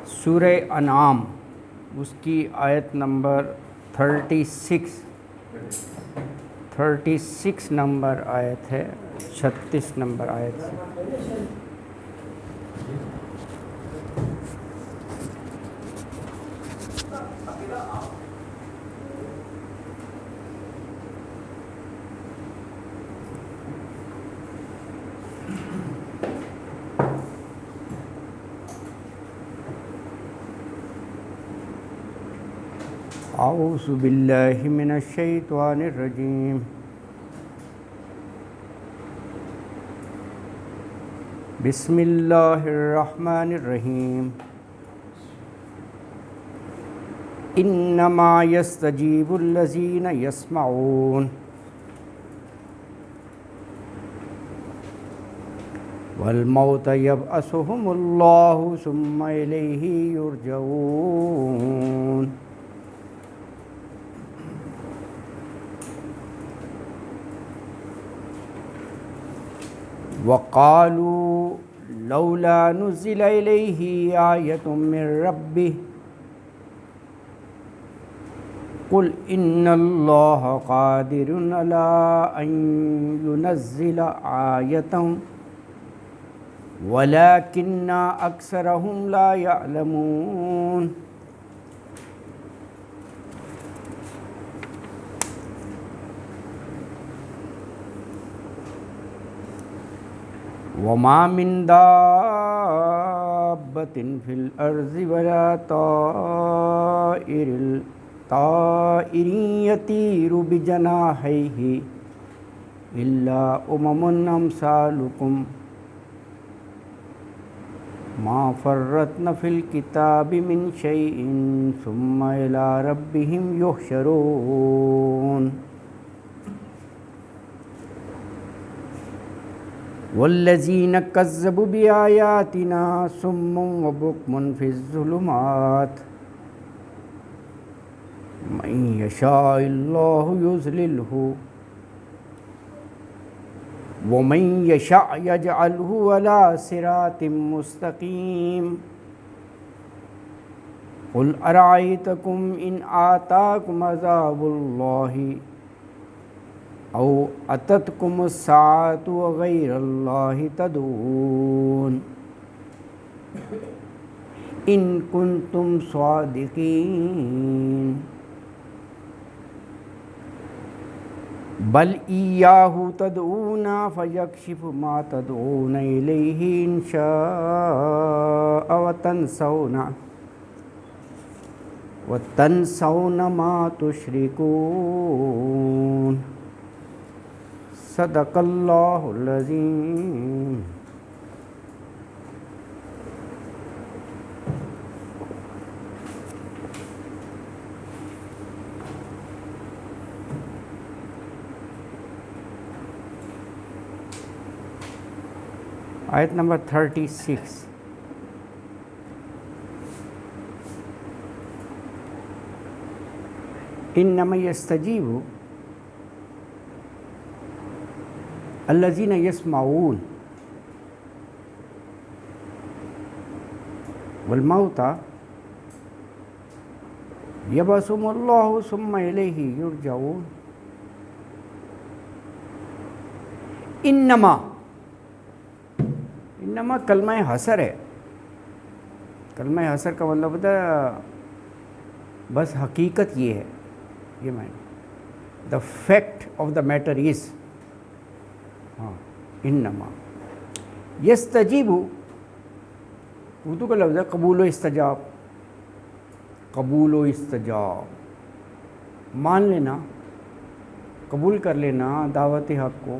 سورہ انعام اس کی آیت نمبر 36 نمبر آیت ہے، 36 نمبر آیت سے۔ اعوذ باللہ من الشیطان الرجیم، بسم اللہ الرحمن الرحیم۔ انما یستجیب الذین یسمعون والموت یبعثهم اللہ ثم الیہ یرجعون۔ وقالوا لولا نزل إليه آية من ربه قل إن الله قادر على أن ينزل آية ولكن أكثرهم لا يعلمون۔ وما من دابة في الأرض ولا طائر يطير بجناحيه إلا أمثالكم ما فرطنا في الكتاب من شيء ثم إلى ربهم يحشرون۔ والذین کذبوا بآیاتنا صم وبکم فی الظلمات من یشاء اللہ یضللہ ومن یشاء یجعلہ علی صراط مستقیم۔ قل ارأیتکم ان آتاکم عذاب اللہ او اتتکم الساعۃ وغیر اللہ تدعون ان کنتم صادقین۔ بل ایاہ تدعون فیکشف ما تدعون الیہ ان شاء وتنسون ما تشرکون۔ صدق اللہ العظیم۔ آیت نمبر 36۔ انما یستجیب الذین یسمعون والموت یبعثهم اللہ ثم الیہ یرجعون۔ انما کلمہ حصر ہے۔ کلمہ حصر کا مطلب ہوتا ہے بس حقیقت یہ ہے، یہ معنی the fact of the matter is, انما یستجیب اردو کا لفظ ہے قبول و استجاب۔ قبول و استجاب مان لینا، قبول کر لینا دعوت حق کو،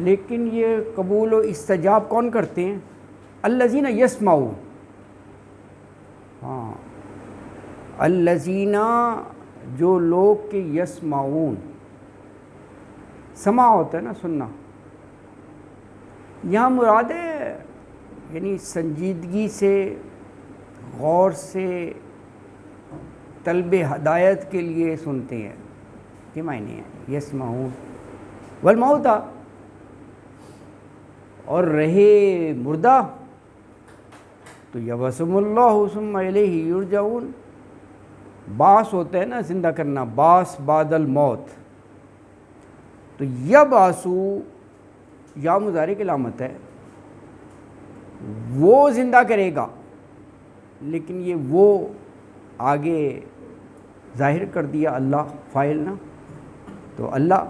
لیکن یہ قبول و استجاب کون کرتے ہیں؟ الذین یسمعون، الذین جو لوگ کے یسمعون، سماع ہوتا ہے نا سننا، یہاں مراد ہے یعنی سنجیدگی سے، غور سے، طلب ہدایت کے لیے سنتے ہیں، یہ معنی ہے یسمعون۔ والموت اور رہے مردہ تو یبعثہم اللہ ثم الیہ یرجعون، بعث ہوتا ہے نا زندہ کرنا، بعث بعد الموت، تو یبعثو یا مضارع کی علامت ہے، وہ زندہ کرے گا، لیکن یہ وہ آگے ظاہر کر دیا اللہ فاعل نا، تو اللہ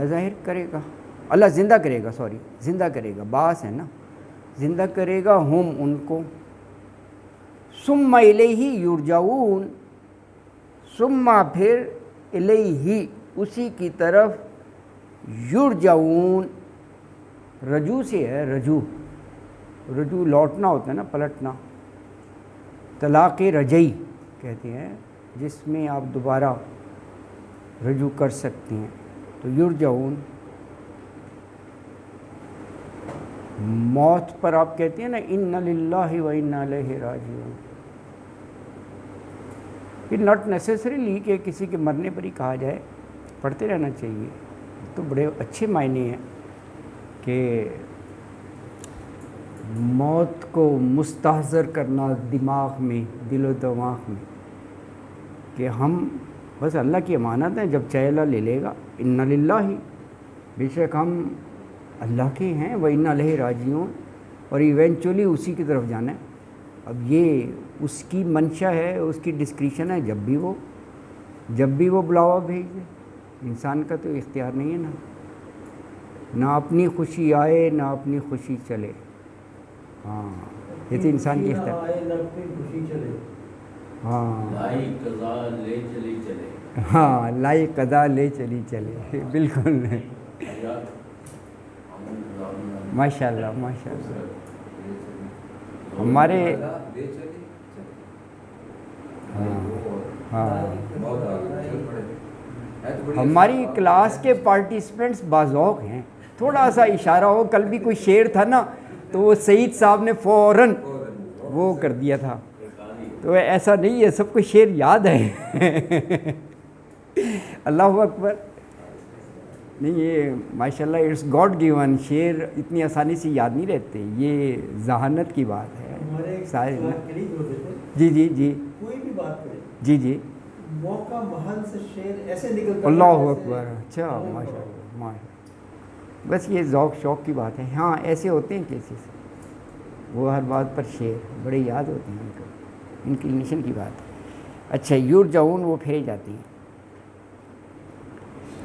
ظاہر کرے گا، اللہ زندہ کرے گا، زندہ کرے گا، باعث ہے نا، زندہ کرے گا ہم ان کو، ثم الیہ یرجعون، ثم پھر الیہ اسی کی طرف، یرجعون رجوع سے ہے، رجوع لوٹنا ہوتا ہے نا، پلٹنا، طلاق رجعی کہتے ہیں جس میں آپ دوبارہ رجوع کر سکتے ہیں، تو یرجعون موت پر آپ کہتے ہیں نا ان للہ و انا الیہ راجعون، یہ ناٹ نیسیسریلی کہ کسی کے مرنے پر ہی کہا جائے، پڑھتے رہنا چاہیے، تو بڑے اچھے معنی ہیں کہ موت کو مستحضر کرنا دماغ میں، دل و دماغ میں، کہ ہم بس اللہ کی امانت ہیں، جب چاہے اللہ لے لے گا، ان للہ، بے شک ہم اللہ کے ہیں، و انا الیہ راجعون، اور ایونچولی اسی کی طرف جانا ہے۔ اب یہ اس کی منشا ہے، اس کی ڈسکریشن ہے، جب بھی وہ بلاوا بھیج دے، انسان کا تو اختیار نہیں ہے نا، نہ اپنی خوشی آئے نہ اپنی خوشی چلے، ہاں یہ تو انسان کی اختیار، ہاں لائی قضا لے چلی چلے، بالکل ماشاء اللہ ہمارے ہماری کلاس کے پارٹیسپینٹس باذوق ہیں، تھوڑا سا اشارہ ہو، کل بھی کوئی شعر تھا نا تو وہ سعید صاحب نے فوراً وہ کر دیا تھا، تو ایسا نہیں ہے، سب کو شعر یاد ہے اللہ اکبر، نہیں یہ ماشاءاللہ اٹس گاڈ گیون، شعر اتنی آسانی سے یاد نہیں رہتے، یہ ذہانت کی بات ہے سارے، جی کوئی بھی بات کرے، جی موقع محل سے شعر ایسے نکلتا ہے، اللہ اکبر، اچھا ماشاءاللہ، بس یہ ذوق شوق کی بات ہے، ہاں ایسے ہوتے ہیں کیسز، وہ ہر بات پر شعر بڑے یاد ہوتے ہیں ان کو، انکلینیشن کی بات ہے۔ اچھا یرجعون وہ پھیرے جاتی ہیں،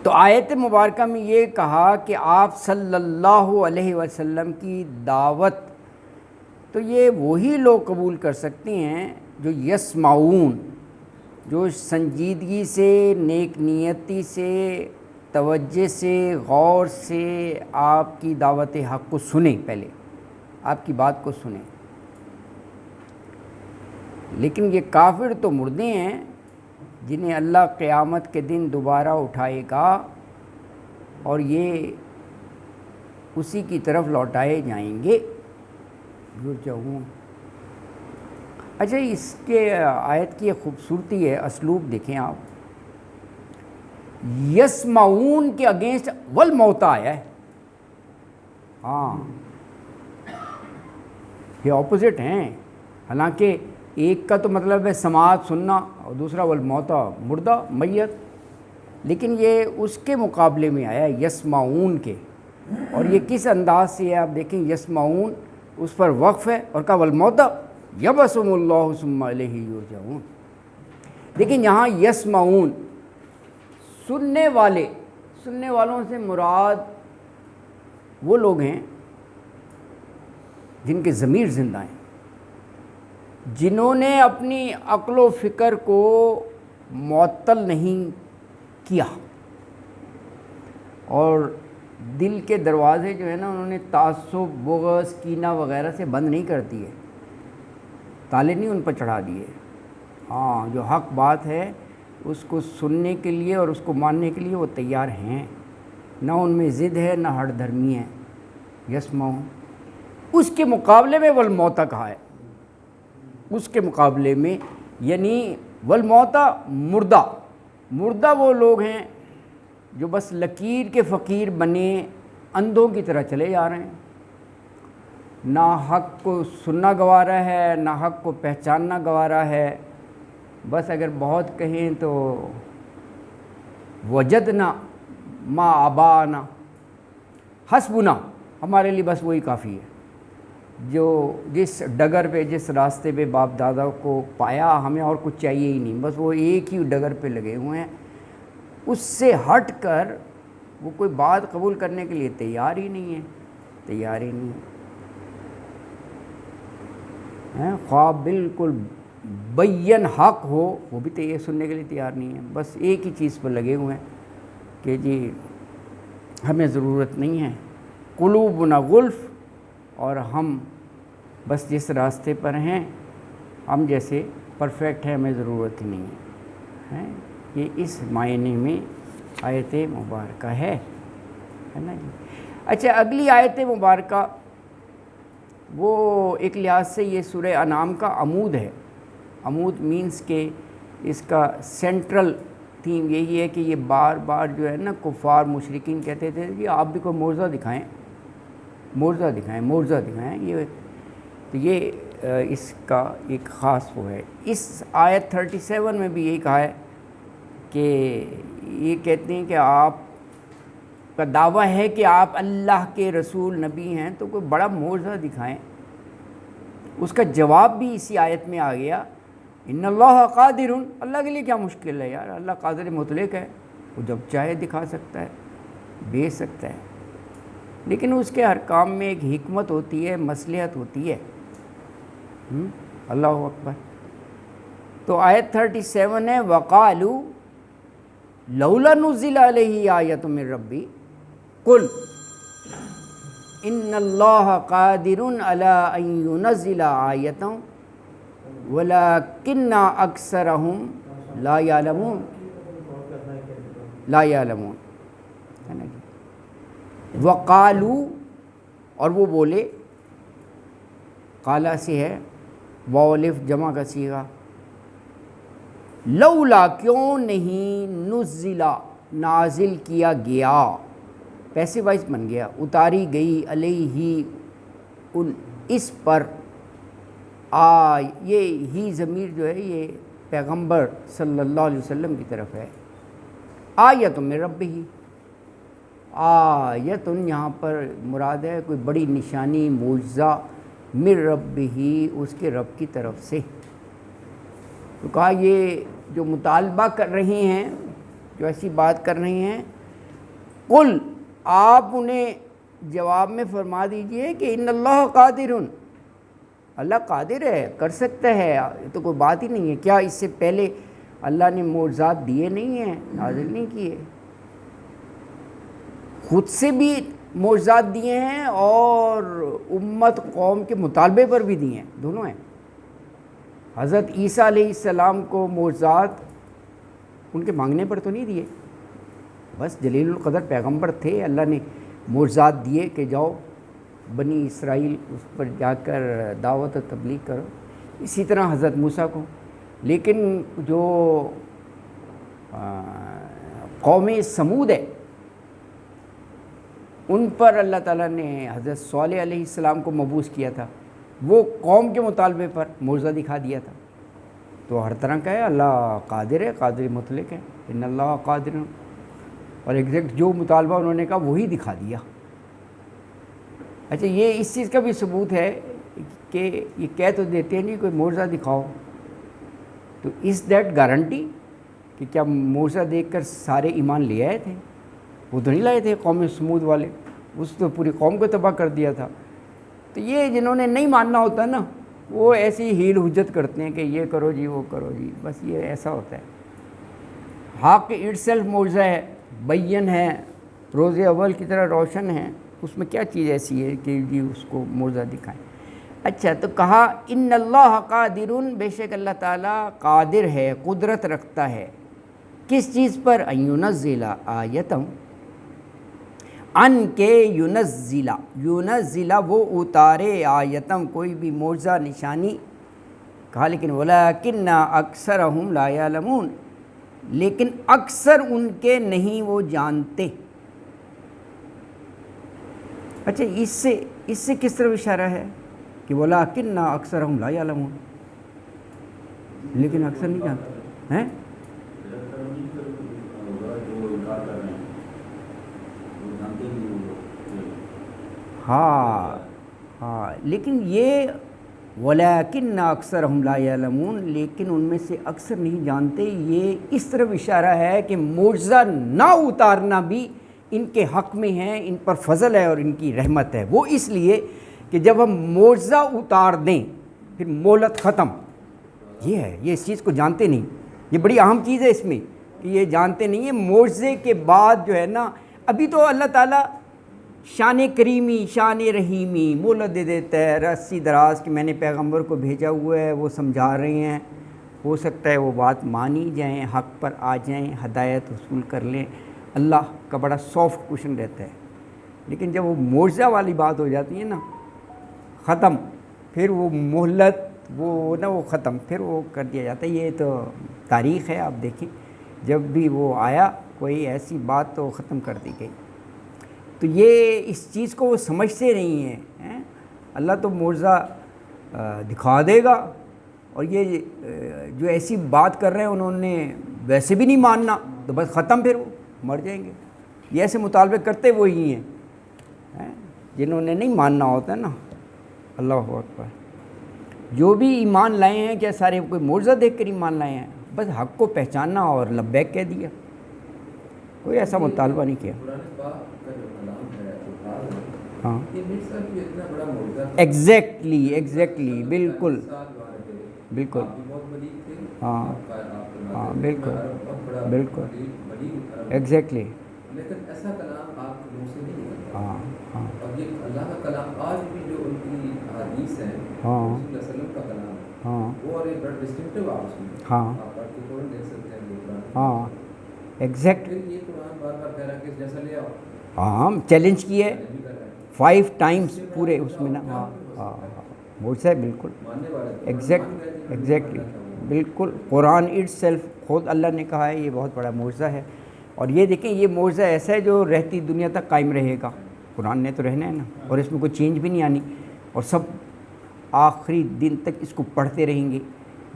تو آیت مبارکہ میں یہ کہا کہ آپ صلی اللہ علیہ وسلم کی دعوت تو یہ وہی لوگ قبول کر سکتے ہیں جو یسمعون، جو سنجیدگی سے، نیک نیتی سے، توجہ سے، غور سے آپ کی دعوت حق کو سنیں، پہلے آپ کی بات کو سنیں، لیکن یہ کافر تو مردے ہیں جنہیں اللہ قیامت کے دن دوبارہ اٹھائے گا اور یہ اسی کی طرف لوٹائے جائیں گے، یرجعون۔ اچھا اس کے آیت کی ایک خوبصورتی ہے، اسلوب دیکھیں آپ، یسمعون کے اگینسٹ والموت آیا ہے، ہاں یہ اپوزٹ ہیں، حالانکہ ایک کا تو مطلب ہے سماعت سننا اور دوسرا والموت مردہ میت، لیکن یہ اس کے مقابلے میں آیا ہے یسمعون کے، اور یہ کس انداز سے ہے آپ دیکھیں، یسمعون اس پر وقف ہے اور کہا والموت یبعثہم اللہ ثم الیہ یرجعون، لیکن یہاں یسمعون سننے والوں سے مراد وہ لوگ ہیں جن کے ضمیر زندہ ہیں، جنہوں نے اپنی عقل و فکر کو معطل نہیں کیا، اور دل کے دروازے جو ہے نا انہوں نے تعصب، بغض، کینہ وغیرہ سے بند نہیں کر دیے، تالے نہیں ان پر چڑھا دیے، ہاں جو حق بات ہے اس کو سننے کے لیے اور اس کو ماننے کے لیے وہ تیار ہیں، نہ ان میں ضد ہے نہ ہٹ دھرمی ہے، یسمعون۔ اس کے مقابلے میں والموت کہا ہے، اس کے مقابلے میں، یعنی والموت مردہ وہ لوگ ہیں جو بس لکیر کے فقیر بنے اندھوں کی طرح چلے جا رہے ہیں، نہ حق کو سننا گوارا ہے نہ حق کو پہچاننا گوارا ہے. بس اگر بہت کہیں تو وجدنا ما آبانا حسبنا، ہمارے لیے بس وہی کافی ہے. جو جس ڈگر پہ جس راستے پہ باپ دادا کو پایا ہمیں اور کچھ چاہیے ہی نہیں، بس وہ ایک ہی ڈگر پہ لگے ہوئے ہیں. اس سے ہٹ کر وہ کوئی بات قبول کرنے کے لیے تیار ہی نہیں ہے، تیار ہی نہیں ہے. خواہ بالکل بین حق ہو وہ بھی یہ سننے کے لیے تیار نہیں ہے. بس ایک ہی چیز پر لگے ہوئے ہیں کہ جی ہمیں ضرورت نہیں ہے، قلوبنا غلف، اور ہم بس جس راستے پر ہیں ہم جیسے پرفیکٹ ہیں، ہمیں ضرورت ہی نہیں ہے. یہ اس معنی میں آیت مبارکہ ہے نا جی. اچھا، اگلی آیت مبارکہ وہ ایک لحاظ سے یہ سورہ انعام کا عمود ہے. عمود مینس کہ اس کا سینٹرل تھیم یہی ہے کہ یہ بار بار جو ہے نا کفار مشرکین کہتے تھے کہ آپ بھی کوئی معجزہ دکھائیں، معجزہ دکھائیں، معجزہ دکھائیں. یہ اس کا ایک خاص وہ ہے. اس آیت 37 میں بھی یہی کہا ہے کہ یہ کہتے ہیں کہ آپ کا دعویٰ ہے کہ آپ اللہ کے رسول نبی ہیں تو کوئی بڑا معجزہ دکھائیں. اس کا جواب بھی اسی آیت میں آ گیا، ان اللہ قادر، اللہ کے لیے کیا مشکل ہے یار، اللہ قادر مطلق ہے، وہ جب چاہے دکھا سکتا ہے، بھیج سکتا ہے. لیکن اس کے ہر کام میں ایک حکمت ہوتی ہے، مصلحت ہوتی ہے. اللہ اکبر. تو آیت 37 ہے، وقالوا لولا نزل علیہ آیۃ من ربی قل ان اللہ قادر علی ان ینزل آیۃ ولکن اکثرہم لا یعلمون، لا یعلمون. وقالو، اور وہ بولے، قالا سے ہے واو الف جمع کا صیغہ، لولا کیوں نہیں، نزلہ نازل کیا گیا، پیسے وائز بن گیا، اتاری گئی، علیہ ان اس پر، یہ ہی ضمیر جو ہے یہ پیغمبر صلی اللہ علیہ وسلم کی طرف ہے. آیت من ربہ، آیتن یہاں پر مراد ہے کوئی بڑی نشانی، معجزہ، من ربہ، اس کے رب کی طرف سے. تو کہا یہ جو مطالبہ کر رہی ہیں، جو ایسی بات کر رہی ہیں، قل، آپ انہیں جواب میں فرما دیجئے کہ ان اللہ قادر، اللہ قادر ہے، کر سکتا ہے، یہ تو کوئی بات ہی نہیں ہے. کیا اس سے پہلے اللہ نے معجزات دیے نہیں ہیں، نازل نہیں کیے؟ خود سے بھی معجزات دیے ہیں اور امت قوم کے مطالبے پر بھی دیے ہیں، دونوں ہیں. حضرت عیسیٰ علیہ السلام کو معجزات ان کے مانگنے پر تو نہیں دیے، بس جلیل القدر پیغمبر تھے، اللہ نے معجزات دیے کہ جاؤ بنی اسرائیل اس پر جا کر دعوت و تبلیغ کرو. اسی طرح حضرت موسیٰ کو. لیکن جو قوم سمود ہے ان پر اللہ تعالیٰ نے حضرت صالح علیہ السلام کو مبعوث کیا تھا، وہ قوم کے مطالبے پر معجزہ دکھا دیا تھا. تو ہر طرح کا ہے، اللہ قادر ہے، قادر مطلق ہے، ان اللہ قادر، اور ایگزیکٹ جو مطالبہ انہوں نے کہا وہی دکھا دیا. اچھا، یہ اس چیز کا بھی ثبوت ہے کہ یہ کہہ تو دیتے ہیں نہیں کوئی معجزہ دکھاؤ، تو اس دیٹ گارنٹی کہ کیا معجزہ دیکھ کر سارے ایمان لے آئے تھے؟ وہ تو نہیں لائے تھے. قوم سمود والے، اس تو پوری قوم کو تباہ کر دیا تھا. تو یہ جنہوں نے نہیں ماننا ہوتا نا، وہ ایسی ہیل حجت کرتے ہیں کہ یہ کرو جی، وہ کرو جی، بس یہ ایسا ہوتا ہے. حق اٹ سیلف معجزہ ہے، بین ہے، روز اول کی طرح روشن ہے، اس میں کیا چیز ایسی ہے کہ جی اس کو معجزہ دکھائیں. اچھا، تو کہا ان اللہ قادر، بے شک اللہ تعالیٰ قادر ہے، قدرت رکھتا ہے، کس چیز پر؟ ان ینزل آیتم، ان کے ینزلہ، ینزلہ وہ اتارے، آیتم کوئی بھی معجزہ نشانی. کہا لیکن ولیکن اکثرہم لا یعلمون، لیکن اکثر ان کے نہیں وہ جانتے. اچھا اس سے کس طرح اشارہ ہے کہ وَلَٰكِنَّ أَكْثَرَهُمْ لَا يَعْلَمُونَ، لیکن اکثر نہیں جانتے ہیں. ہاں لیکن یہ وَلَٰكِنَّ أَكْثَرَهُمْ لَا يَعْلَمُونَ، لیکن ان میں سے اکثر نہیں جانتے، یہ اس طرف اشارہ ہے کہ معجزہ نہ اتارنا بھی ان کے حق میں ہے، ان پر فضل ہے اور ان کی رحمت ہے. وہ اس لیے کہ جب ہم معجزہ اتار دیں پھر مہلت ختم. یہ ہے، یہ اس چیز کو جانتے نہیں. یہ بڑی اہم چیز ہے اس میں کہ یہ جانتے نہیں ہیں. معجزے کے بعد جو ہے نا، ابھی تو اللہ تعالیٰ شان کریمی شان رحیمی مہلت دے دیتا ہے، رسی دراز کہ میں نے پیغمبر کو بھیجا ہوا ہے، وہ سمجھا رہے ہیں، ہو سکتا ہے وہ بات مانی جائیں، حق پر آ جائیں، ہدایت حصول کر لیں. اللہ کا بڑا سافٹ کوشن رہتا ہے. لیکن جب وہ معجزہ والی بات ہو جاتی ہے نا، ختم، پھر وہ مہلت وہ ختم، پھر وہ کر دیا جاتا ہے. یہ تو تاریخ ہے، آپ دیکھیں جب بھی وہ آیا کوئی ایسی بات تو ختم کر دی گئی. تو یہ اس چیز کو وہ سمجھتے نہیں ہیں. اللہ تو معجزہ دکھا دے گا، اور یہ جو ایسی بات کر رہے ہیں انہوں نے ویسے بھی نہیں ماننا، تو بس ختم، پھر وہ مر جائیں گے. یہ ایسے مطالبے کرتے وہی ہیں جنہوں نے نہیں ماننا ہوتا ہے نا. اللہ اکبر. جو بھی ایمان لائے ہیں کیا سارے کوئی معجزہ دیکھ کر ایمان لائے ہیں؟ بس حق کو پہچانا اور لبیک کہہ دیا، کوئی ایسا مطالبہ نہیں کیا. ہاں ایگزیکٹلی بالکل ہاں بالکل ایگزیکٹلی. لیکن ایسا کلام آپ کے منہ سے نہیں نکلتا. ہاں اور یہ اللہ کا کلام آج بھی جو ان کی احادیث ہیں، رسول اللہ صلی اللہ علیہ وسلم کا کلام ہے، وہ اور ایک بڑا ڈسٹنکٹیو آپ اس میں آپ پڑھ کے فوراً دیکھ سکتے ہیں. ایگزیکٹ. یہ قرآن بار بار کہہ رہا ہے کہ جیسا لے آؤ. ہاں چیلنج کیا ہے 5 times پورے اس میں نا. معجزہ ہے بالکل. ایگزیکٹلی بالکل. قرآن اٹ سیلف خود اللہ نے کہا ہے یہ بہت بڑا معجزہ ہے. اور یہ دیکھیں یہ معجزہ ایسا ہے جو رہتی دنیا تک قائم رہے گا. قرآن نے تو رہنا ہے نا، اور اس میں کوئی چینج بھی نہیں آنی، اور سب آخری دن تک اس کو پڑھتے رہیں گے.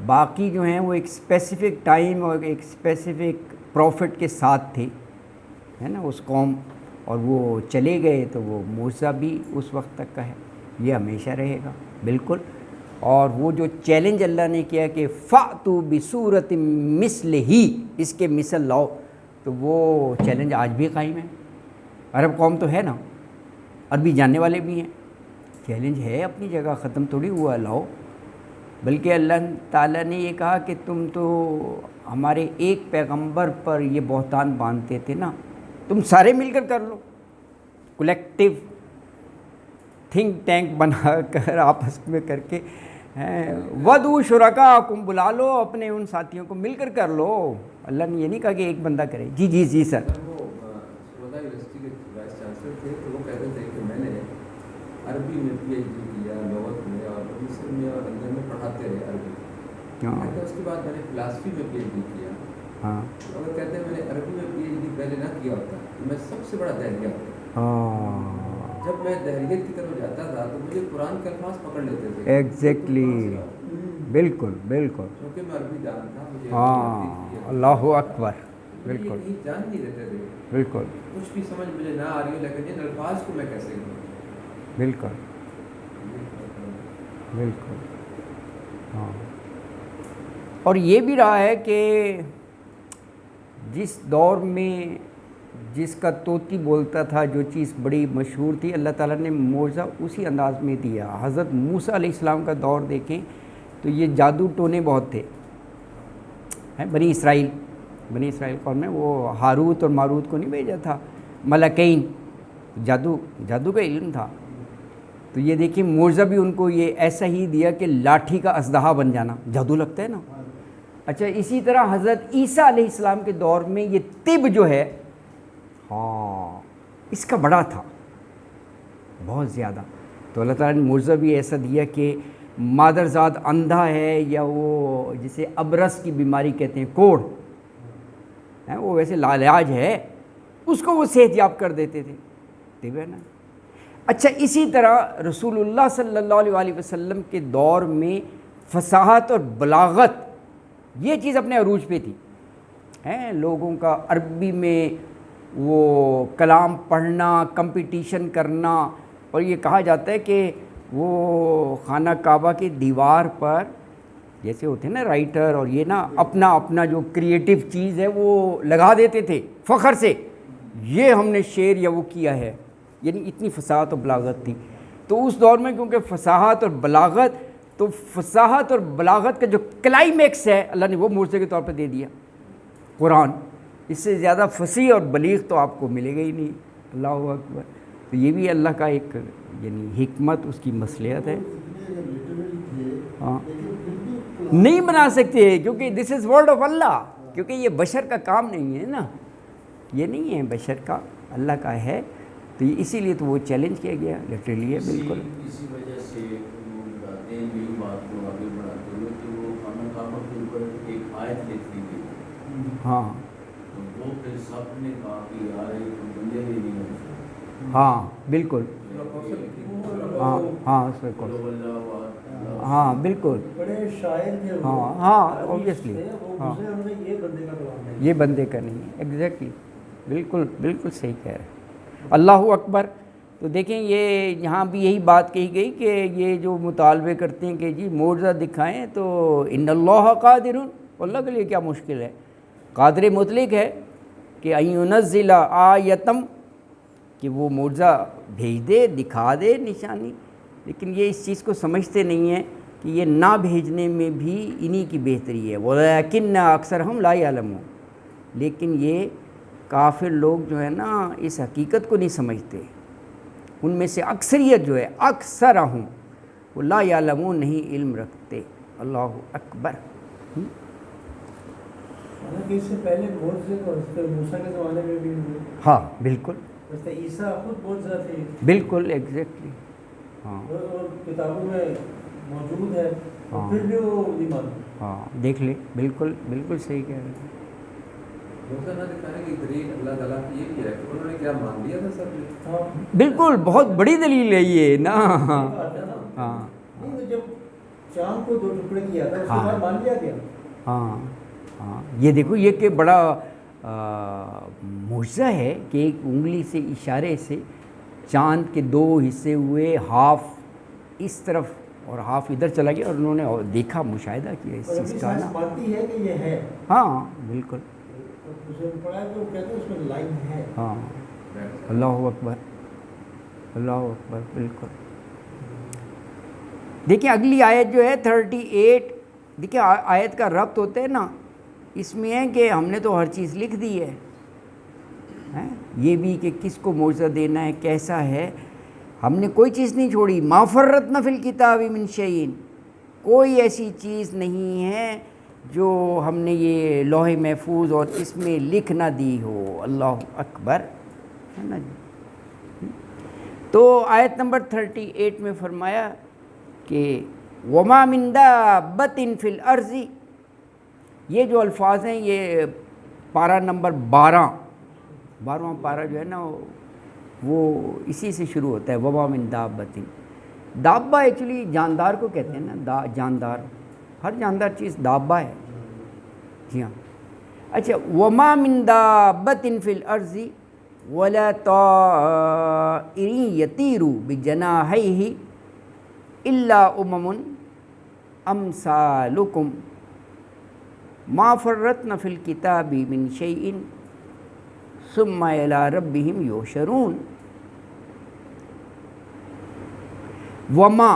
باقی جو ہیں وہ ایک اسپیسیفک ٹائم اور ایک اسپیسیفک پروفٹ کے ساتھ تھے، ہے نا، اس قوم، اور وہ چلے گئے تو وہ معجزہ بھی اس وقت تک کا ہے. یہ ہمیشہ رہے گا بالکل. اور وہ جو چیلنج اللہ نے کیا کہ فَأْتُوا بِصُورَةٍ مِثْلِهِ، اس کے مثل لاؤ، تو وہ چیلنج آج بھی قائم ہے. عرب قوم تو ہے نا، عربی جاننے والے بھی ہیں، چیلنج ہے اپنی جگہ، ختم تھوڑی ہوا. لاؤ. بلکہ اللہ تعالیٰ نے یہ کہا کہ تم تو ہمارے ایک پیغمبر پر یہ بہتان باندھتے تھے نا، تم سارے مل کر لو. کولیکٹیو تھنک ٹینک بنا کر آپس میں کر کے وَدْعُوا شُرَكَاءَكُمْ، بلا لو اپنے ان ساتھیوں کو، مل کر لو. اللہ نے یہ نہیں کہا کہ ایک بندہ کرے. جی سر. وہ یونیورسٹی کے وائس چانسلر تھے، تو وہ کہتے تھے کہ میں نے عربی میں PhD کیا، لغت میں اور مصر میں اور لندن میں پڑھاتے رہے عربی. اس کے بعد میں نے فلاسفی میں PhD کیا. اگر کہتے ہیں میں نے عربی میں PhD پہلے نہ کیا ہوتا تو میں سب سے بڑا دہریہ ہوتا. جب میں دہریت کی طرف جاتا تھا تو مجھے قرآن کے الفاظ پکڑ لیتے تھے. ایگزیکٹلی بالکل. کیونکہ میں عربی جانتا مجھے. اللہ اکبر. بالکل جان نہیں دیتے تھے. بالکل. کچھ بھی سمجھ مجھے نہ آ رہی ہو، لیکن ان الفاظ کو میں کیسے کروں. بالکل. ہاں. اور یہ بھی رہا ہے کہ جس دور میں جس کا طوطی بولتا تھا، جو چیز بڑی مشہور تھی، اللہ تعالیٰ نے معجزہ اسی انداز میں دیا. حضرت موسیٰ علیہ السلام کا دور دیکھیں تو یہ جادو ٹونے بہت تھے. بنی اسرائیل قوم میں وہ ہاروت اور ماروت کو نہیں بھیجا تھا، ملکین، جادو کا علم تھا. تو یہ دیکھیں معجزہ بھی ان کو یہ ایسا ہی دیا کہ لاٹھی کا اژدہا بن جانا، جادو لگتا ہے نا. اچھا اسی طرح حضرت عیسیٰ علیہ السلام کے دور میں یہ طب جو ہے اس کا بڑا تھا بہت زیادہ. تو اللہ تعالیٰ نے معجزہ بھی ایسا دیا کہ مادرزاد اندھا ہے، یا وہ جسے ابرس کی بیماری کہتے ہیں، کوڑ ہے، وہ ویسے لاعلاج ہے، اس کو وہ صحت یاب کر دیتے تھے. طب ہے نا. اچھا اسی طرح رسول اللہ صلی اللہ علیہ وسلم کے دور میں فصاحت اور بلاغت یہ چیز اپنے عروج پہ تھی، ہیں لوگوں کا عربی میں وہ کلام پڑھنا، کمپٹیشن کرنا، اور یہ کہا جاتا ہے کہ وہ خانہ کعبہ کی دیوار پر جیسے ہوتے ہیں نا رائٹر اور یہ نا اپنا جو کریٹیو چیز ہے وہ لگا دیتے تھے فخر سے، یہ ہم نے شعر یا وہ کیا ہے، یعنی اتنی فصاحت اور بلاغت تھی۔ تو اس دور میں کیونکہ فصاحت اور بلاغت، تو فصاحت اور بلاغت کا جو کلائمیکس ہے اللہ نے وہ معجزے کے طور پہ دے دیا قرآن، اس سے زیادہ فصیح اور بلیغ تو آپ کو ملے گا ہی نہیں۔ اللہ اکبر۔ تو یہ بھی اللہ کا ایک یعنی حکمت، اس کی مصلحت ہے۔ ہاں نہیں بنا سکتے کیونکہ دس از ورڈ آف اللہ، کیونکہ یہ بشر کا کام نہیں ہے نا، یہ نہیں ہے بشر کا، اللہ کا ہے، تو یہ اسی لیے تو وہ چیلنج کیا گیا لٹرلی ہے بالکل۔ اسی وجہ سے وہ بتاتے ہیں یہی بات کو آگے بڑھاتے ہوئے کہ وہ خانہ کعبہ کے اوپر ایک آیت لکھ دی گئی، ہاں تو وہ پھر سب نے کہا کہ یار یہ تو بندے ہی نہیں ہیں۔ ہاں بالکل، ہاں ہاں ہاں بالکل، بڑے شاعر تھے، ہاں ہاں اوبیسلی، ہاں یہ بندے کا کلام ہے، یہ بندے کا نہیں ہے، ایگزیکٹلی، بالکل بالکل صحیح کہہ رہے ہیں۔ اللہ اکبر۔ تو دیکھیں یہ یہاں بھی یہی بات کہی گئی کہ یہ جو مطالبے کرتے ہیں کہ جی معجزہ دکھائیں، تو ان اللہ قادر، اللہ کے لیے کیا مشکل ہے، قادر مطلق ہے کہ ان ينزل آیتم، کہ وہ معجزہ بھیج دے، دکھا دے نشانی، لیکن یہ اس چیز کو سمجھتے نہیں ہیں کہ یہ نہ بھیجنے میں بھی انہی کی بہتری ہے، وَلَكِنَّ أَكْثَرَهُمْ لَا يَعْلَمُونَ، لیکن یہ کافر لوگ جو ہے نا اس حقیقت کو نہیں سمجھتے، ان میں سے اکثریت جو ہے اکثرہم وہ لا یعلمون، نہیں علم رکھتے۔ اللہ اکبر۔ حالانکہ اس سے پہلے معجزے تو حضرت موسیٰ کے زمانے میں بھی ہوئے، ہاں بالکل حضرت عیسیٰ خود معجزہ تھے، بالکل ایگزیکٹلی، ہاں اور کتابوں میں موجود ہے، ہاں پھر بھی وہ نہیں مانتے۔ ہاں دیکھ لیں، بالکل بالکل صحیح کہہ رہے ہیں۔ موسیٰ نہ دکھانے کی دلیل اللہ تعالیٰ کی یہ کیا ہے کہ انہوں نے کیا مان لیا تھا سب نے؟ ہاں بالکل بہت بڑی دلیل ہے یہ نا، یہ بات ہے نا، ہاں نہیں تو جب چاند کو 2 ٹکڑے کیا تھا اس کے ہاں بعد مان لیا گیا۔ ہاں ہاں، یہ دیکھو یہ کہ بڑا معجزہ ہے کہ ایک انگلی سے اشارے سے چاند کے 2 حصے ہوئے، ہاف اس طرف اور ہاف ادھر چلا گیا، اور انہوں نے دیکھا، مشاہدہ کیا اس اور چیز ابھی کا نا۔ سائنس مانتی ہے کہ یہ ہے، ہاں بالکل، اسے پڑھا ہے تو وہ کہتے ہیں اس میں لائن ہے۔ ہاں اللہ اکبر، اللہ اکبر، بالکل۔ دیکھیں اگلی آیت جو ہے 38، دیکھیں آیت کا ربط ہوتا ہے نا، اس میں ہے کہ ہم نے تو ہر چیز لکھ دی ہے، یہ بھی کہ کس کو معجزہ دینا ہے، کیسا ہے، ہم نے کوئی چیز نہیں چھوڑی۔ ما فرطنا فی الکتاب من شیء، کوئی ایسی چیز نہیں ہے جو ہم نے یہ لوح محفوظ اور اس میں لکھ نہ دی ہو۔ اللہ اکبر، ہے نا جی۔ تو آیت نمبر 38 میں فرمایا کہ وما من دابۃ فی الارض، یہ جو الفاظ ہیں یہ پارہ نمبر 12واں پارہ جو ہے نا وہ اسی سے شروع ہوتا ہے، وما من دابۃ۔ دابہ ایکچولی جاندار کو کہتے ہیں نا، جاندار، ہر جاندار چیز دابہ ہے، جی ہاں۔ اچھا، وما من دابۃ فی الارض ولا طائر یطیر بجناحیہ الا امثالکم ما فرطنا فی الکتاب من شیء ثم الی ربہم یحشرون۔ وما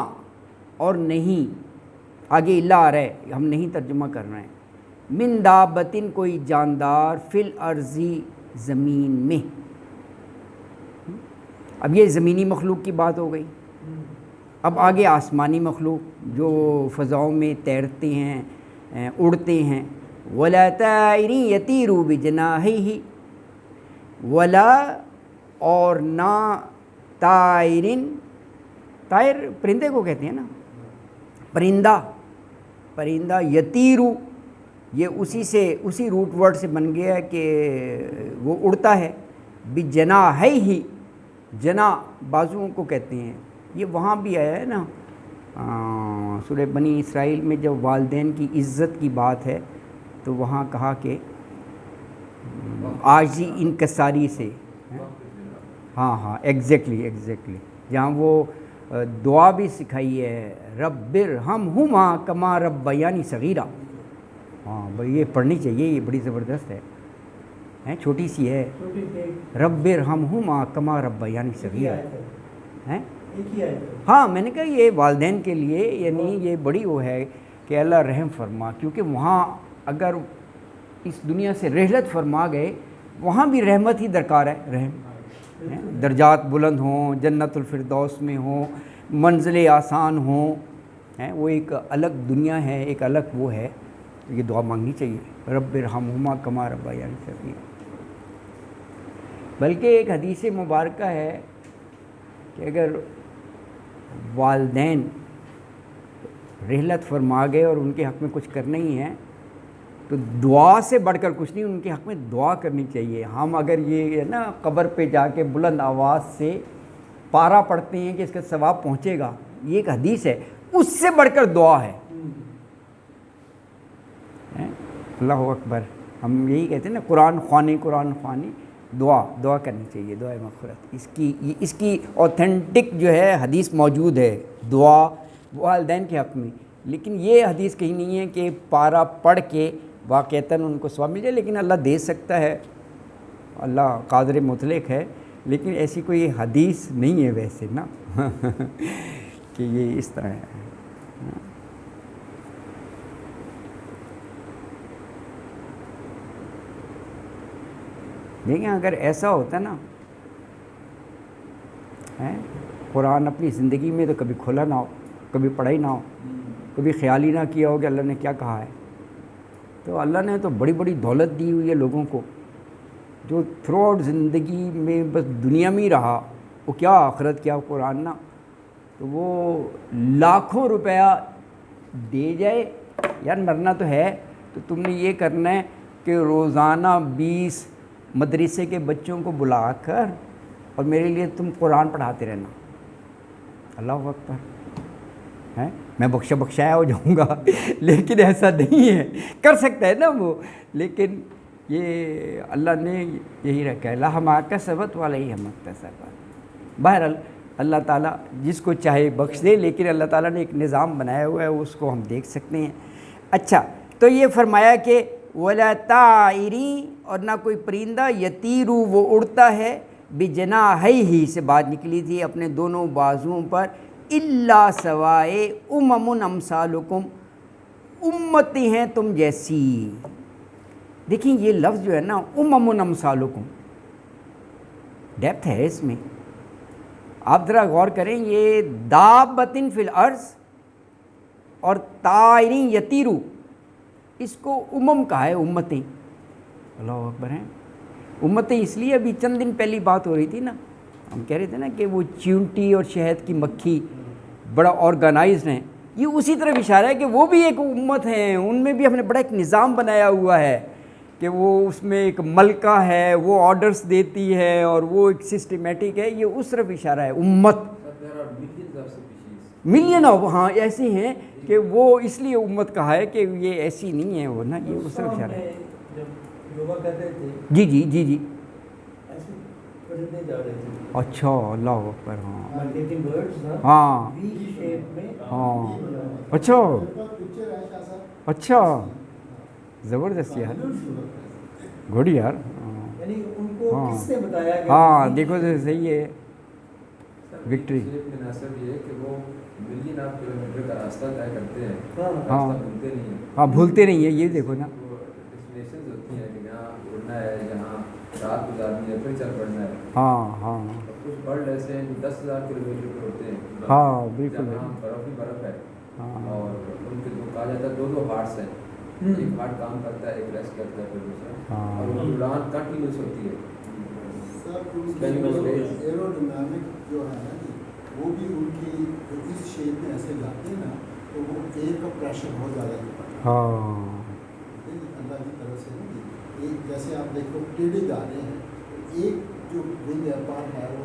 اور نہیں، آگے الا آ رہا ہے، ہم نہیں ترجمہ کر رہے ہیں، من دابتن کوئی جاندار، فی الارض زمین میں، اب یہ زمینی مخلوق کی بات ہو گئی، اب آگے آسمانی مخلوق جو فضاؤں میں تیرتے ہیں، اڑتے ہیں۔ ولا طائر یطیر بجناحیہ، ولا اور نہ طائرن، طائر پرندے کو کہتے ہیں نا، پرندہ یطیرو، یہ اسی روٹ ورڈ سے بن گیا ہے کہ وہ اڑتا ہے، بجناحیہ جنا بازوؤں کو کہتے ہیں. یہ وہاں بھی آیا ہے نا سورہ بنی اسرائیل میں، جب والدین کی عزت کی بات ہے تو وہاں کہا کہ عاجزی انکساری سے. ہاں ایگزیکٹلی جہاں وہ دعا بھی سکھائی ہے، رب ارحمہما کما ربیانی صغیرا. ہاں بھائی یہ پڑھنی چاہیے، یہ بڑی زبردست ہے، چھوٹی سی ہے. چھوٹی ایک رب ارحمہما کما ربیانی صغیرا. ہیں ایک ہی آیت ہے. ہاں میں نے کہا یہ والدین کے لیے یعنی یہ بڑی وہ ہے کہ اللہ رحم فرما، کیونکہ وہاں اگر اس دنیا سے رحلت فرما گئے وہاں بھی رحمت ہی درکار ہے. رحم درجات بلند ہوں، جنت الفردوس میں ہوں، منزلیں آسان ہوں، وہ ایک الگ دنیا ہے، ایک الگ وہ ہے. یہ دعا مانگنی چاہیے، رب ارحمہما کما ربیانی صغیرا. بلکہ ایک حدیث مبارکہ ہے کہ اگر والدین رحلت فرما گئے اور ان کے حق میں کچھ کرنا ہی ہے تو دعا سے بڑھ کر کچھ نہیں، ان کے حق میں دعا کرنی چاہیے. ہم اگر یہ ہے نا قبر پہ جا کے بلند آواز سے پارا پڑھتے ہیں کہ اس کا ثواب پہنچے گا، یہ ایک حدیث ہے، اس سے بڑھ کر دعا ہے. اللہ اکبر. ہم یہی کہتے ہیں نا قرآن خوانی دعا کرنی چاہیے، دعا مغفرت. اس کی اوتھینٹک جو ہے حدیث موجود ہے، دعا والدین کے حق میں. لیکن یہ حدیث کہیں نہیں ہے کہ پارا پڑھ کے واقعتاً ان کو ثواب مل جائے، لیکن اللہ دے سکتا ہے، اللہ قادر مطلق ہے. لیکن ایسی کوئی حدیث نہیں ہے ویسے نا کہ یہ اس طرح ہے. دیکھیں اگر ایسا ہوتا نا قرآن اپنی زندگی میں تو کبھی کھولا نہ ہو، کبھی پڑھائی نہ ہو، کبھی خیال ہی نہ کیا ہو کہ اللہ نے کیا کہا ہے، تو اللہ نے تو بڑی بڑی دولت دی ہوئی ہے لوگوں کو جو تھرو آؤٹ زندگی میں بس دنیا میں ہی رہا، وہ کیا آخرت کیا قرآن نا. تو وہ لاکھوں روپیہ دے جائے یار مرنا تو ہے، تو تم نے یہ کرنا ہے کہ روزانہ 20 مدرسے کے بچوں کو بلا کر اور میرے لیے تم قرآن پڑھاتے رہنا. اللہ اکبر. میں بخشایا ہو جاؤں گا لیکن ایسا نہیں ہے، کر سکتا ہے نا وہ، لیکن یہ اللہ نے یہی رکھا ہے، لا ما کسبت وعلیہ ما اکتسبت. بہرحال اللہ تعالیٰ جس کو چاہے بخش دے، لیکن اللہ تعالیٰ نے ایک نظام بنایا ہوا ہے، اس کو ہم دیکھ سکتے ہیں. اچھا تو یہ فرمایا کہ ولا طائری، اور نہ کوئی پرندہ، یتیرو وہ اڑتا ہے، بجناحیہ سے بات نکلی تھی اپنے دونوں بازوؤں پر، الا سوائے امم امثالکم، امتی ہیں تم جیسی. دیکھیں یہ لفظ جو ہے نا امم امثالکم، ڈیپتھ ہے اس میں، آپ ذرا غور کریں. یہ دابۃ فی الارض اور طائر یطیرو، اس کو امم کہا ہے، امتیں. اللہ اکبر ہیں. امتیں اس لیے ابھی چند دن پہلی بات ہو رہی تھی نا، ہم کہہ رہے تھے نا کہ وہ چیونٹی اور شہد کی مکھی بڑا آرگنائزڈ ہیں. یہ اسی طرف اشارہ ہے کہ وہ بھی ایک امت ہیں، ان میں بھی ہم نے بڑا ایک نظام بنایا ہوا ہے کہ وہ اس میں ایک ملکہ ہے، وہ آرڈرز دیتی ہے اور وہ ایک سسٹمیٹک ہے. یہ اس طرف اشارہ ہے امت. ملین آف ہاں ایسے ہیں کہ وہ اس لیے امت کہا ہے کہ یہ ایسی نہیں ہے وہ نا، یہ اس طرف اشارہ ہے. جب یوگا کر رہے تھے جی ایسے پڑھتے جا رہے تھے. اچھا اللہ اکبر. ہاں مارکیٹنگ ورڈز نا ہاں وی شیپ میں. ہاں اچھا زبردست یار، گڈ یار. یعنی ان کو کس نے بتایا کہ ہاں دیکھو صحیح ہے. وکٹری مناسب یہ ہے کہ وہ ملین آپ کلومیٹر کا راستہ طے کرتے ہیں، ہاں بھولتے نہیں ہیں. ہاں بھولتے نہیں ہیں. یہ دیکھو نا ڈیسٹینیشنز ہوتی ہیں کہ جہاں اڑنا ہے، جہاں رات گزارنی ہے، پھر چل پڑنا ہے. ہاں کچھ برڈ ایسے ہیں 10,000 کلومیٹر پہ ہوتے ہیں. ہاں بالکل. جہاں برف ہی برف ہے. ہاں اور ان کے جو کہا جاتا ہے 2 ہارٹس ہیں، ایک ہارٹ کام کرتا ہے، ایک ریسٹ کرتا ہے، پھر دوسرا. اور ان کی اڑان کنٹینیوس ہوتی ہے. ایروڈینامک جو ہے نا وہ بھی ان کی جو اس شیپ میں ایسے جاتے ہیں نا تو وہ ایئر کا پریشر بہت زیادہ ہوتا ہے. ہاں اللہ کی طرف سے نہیں، ایک جیسے آپ دیکھو ٹیڑھے جا رہے ہیں، ایک جو ونگ ہے پارٹ ہے وہ